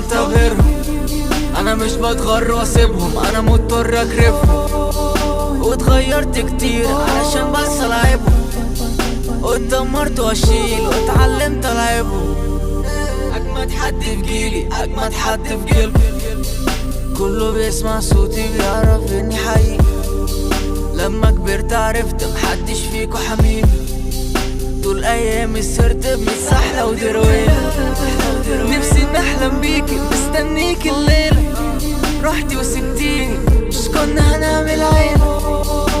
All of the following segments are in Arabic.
بطلت ابهرهم، انا مش بتغر واسيبهم، انا مضطر اكرفهم. واتغيرت كتير علشان بس العبهم، واتدمرت واشيل واتعلمت العبهم. اجمد حد في جيلي، اجمد حد في قلبي، كله بيسمع صوتي بيعرف اني حقيقي. لما كبرت عرفت محدش فيكو حميني، طول ايامي سهرت بمسحلة ودرويلة. نفسي نحلم بيكي مستنيكي الليلة، رحتي وسبتيني مش كنا هنعمل عيلة.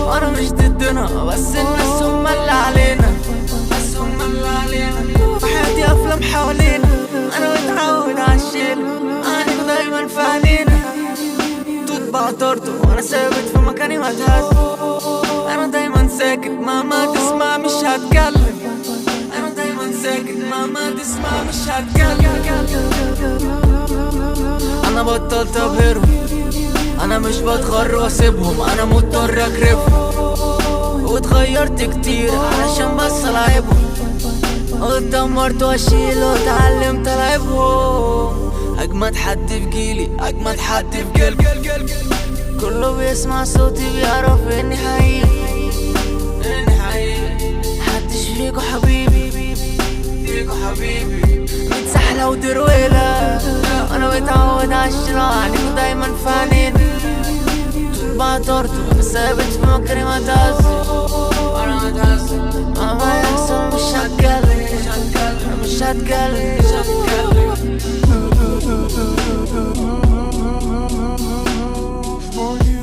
وانا مش ضدنا بس الناس هما اللي علينا، بس هما اللي علينا. في حياتي افلام حوالينا، انا متعود عالشيلة، انا دايما في عينينا. توت بعطرته وانا ثابت في مكاني ما اتهز، انا دايما ساكت مهما تسمع مش هتكلم، انا دايما ساكت مهما تسمع مش هتكلم. انا بطلت ابهرهم، انا مش بتغر واسيبهم، انا مضطر اكرفهم. واتغيرت كتير علشان بس العبهم، واتدمرت واشيل واتعلمت العبهم. اجمد حد في جيلي، اجمد حد في قلبي، كله بيسمع صوتي بيعرف اني حقيقي، اني حقيقي. محدش فيكو حبيبي، فيكو حبيبي. متسحلة ودرويلة، انا متعود عالشراء عنيكو دايما في عينينا. توت بعطرته وانا ثابت في مكاني ما اتهزش، وانا ما اتهزش. مهما يحصل مش هتكلم، مش هتكلم، مش هتكلم. For you.